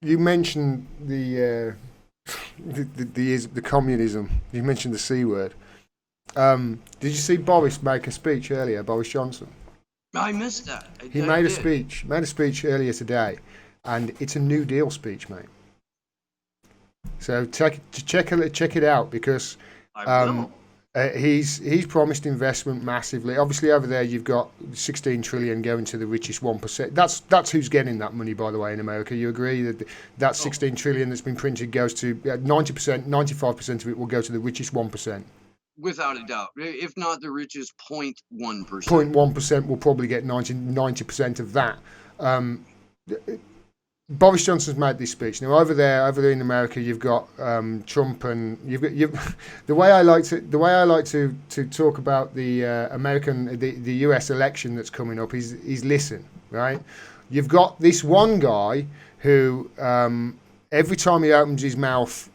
You mentioned the communism. You mentioned the C word. Did you see Boris make a speech earlier? Boris Johnson. I missed that. He I did. made a speech earlier today, and it's a New Deal speech, mate. So check it out because I um, will. he's promised investment massively. Obviously, over there you've got 16 trillion going to the richest 1%. That's who's getting that money, by the way, in America. You agree that Oh, 16 trillion that's been printed goes to 90%, 95% of it will go to the richest 1%. without a doubt. If not the richest 0.1%. 0.1% will probably get 90% of that. Um, Boris Johnson's made this speech. Now over there in America, you've got Trump, and the way I like to talk about the the U.S. election that's coming up is listen, right? You've got this one guy who every time he opens his mouth,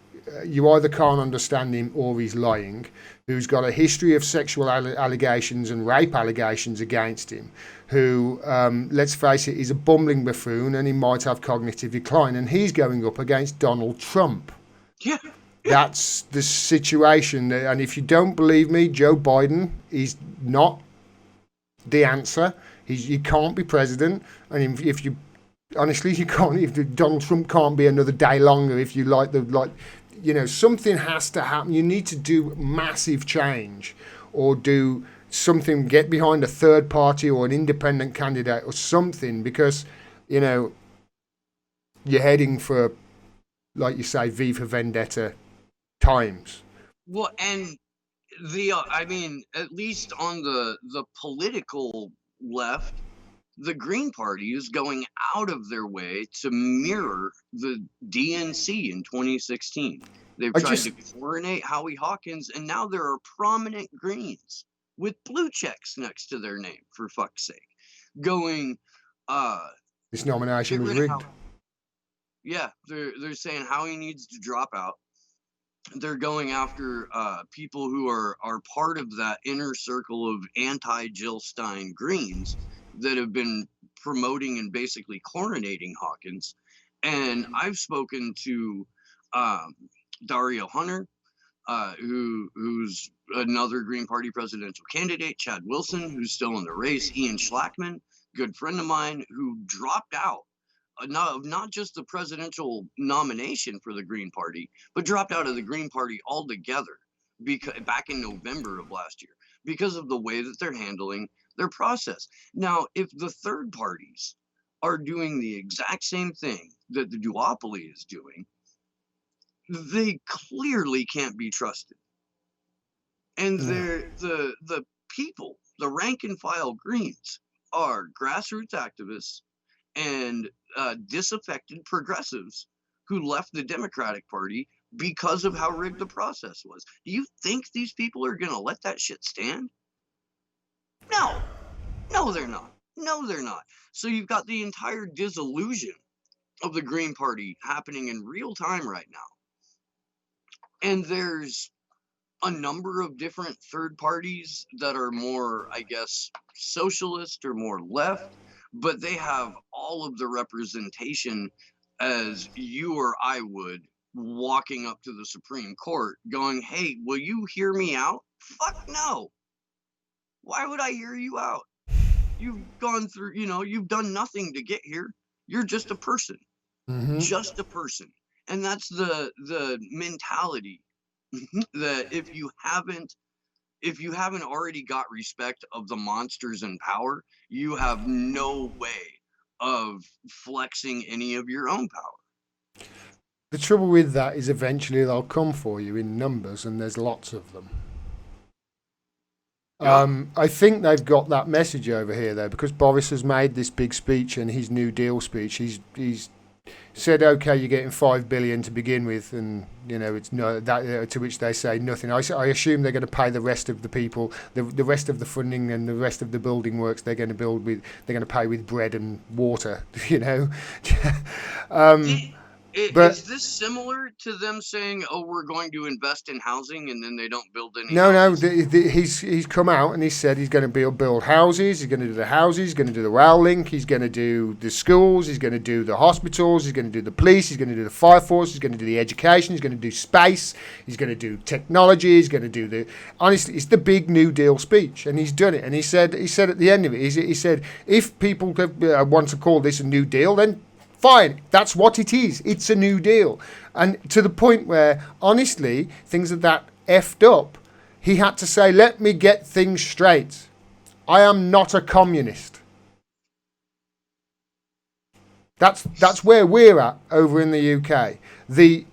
you either can't understand him or he's lying. Who's got a history of sexual allegations and rape allegations against him, who, let's face it, is a bumbling buffoon and he might have cognitive decline. And he's going up against Donald Trump. Yeah, yeah. That's the situation. And if you don't believe me, Joe Biden is not the answer. You can't be president. And if you honestly, you can't. If Donald Trump can't be another day longer, if you something has to happen. You need to do massive change, or do something. Get behind a third party or an independent candidate or something, because you know you're heading for, like you say, V for Vendetta times. Well, and I mean, at least on the political left, the Green Party is going out of their way to mirror the DNC in 2016. They've I tried just to coronate Howie Hawkins, and now there are prominent Greens with blue checks next to their name, for fuck's sake, going, uh, this nomination get was rid of rigged. Howie. Yeah, they're saying Howie needs to drop out. They're going after people who are part of that inner circle of anti-Jill Stein Greens that have been promoting and basically chlorinating Hawkins. And I've spoken to um, Dario Hunter, who's another Green Party presidential candidate, Chad Wilson, who's still in the race, Ian Schlackman, good friend of mine, who dropped out not just the presidential nomination for the Green Party, but dropped out of the Green Party altogether because back in November of last year because of the way that they're handling their process. Now, if the third parties are doing the exact same thing that the duopoly is doing, they clearly can't be trusted. And the people, the rank and file Greens, are grassroots activists and disaffected progressives who left the Democratic Party because of how rigged the process was. Do you think these people are going to let that shit stand? No, no, they're not. No, they're not. So you've got the entire disillusion of the Green Party happening in real time right now. And there's a number of different third parties that are more, I guess, socialist or more left, but they have all of the representation as you or I would walking up to the Supreme Court going, hey, will you hear me out? Fuck no. Why would I hear you out? You've gone through, you've done nothing to get here. You're just a person, Mm-hmm. just a person. And that's the mentality that if you haven't already got respect of the monsters in power, you have no way of flexing any of your own power. The trouble with that is eventually they'll come for you in numbers, and there's lots of them. Yeah. I think they've got that message over here though, because Boris has made this big speech and his New Deal speech. He's said, okay, you're getting 5 billion to begin with, and it's no that to which they say nothing. I assume they're going to pay the rest of the people, the rest of the funding and the rest of the building works they're going to build with. They're going to pay with bread and water. um, But is this similar to them saying, "Oh, we're going to invest in housing," and then they don't build any no, houses? he's come out and he said he's going to build houses. He's going to do the houses. He's going to do the rail link. He's going to do the schools. He's going to do the hospitals. He's going to do the police. He's going to do the fire force. He's going to do the education. He's going to do space. He's going to do technology. He's going to do the. Honestly, it's the big New Deal speech, and he's done it. And he said at the end of it, he said if people want to call this a New Deal, then fine, that's what it is. It's a New Deal. And to the point where, honestly, things are that effed up, he had to say, let me get things straight. I am not a communist. That's where we're at over in the UK. The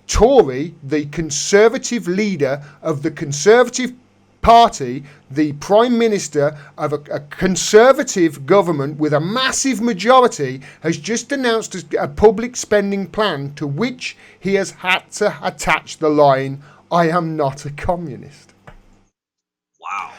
Tory, the Conservative leader of the Conservative Party, the Prime Minister of a Conservative government with a massive majority, has just announced a public spending plan to which he has had to attach the line, I am not a communist. Wow.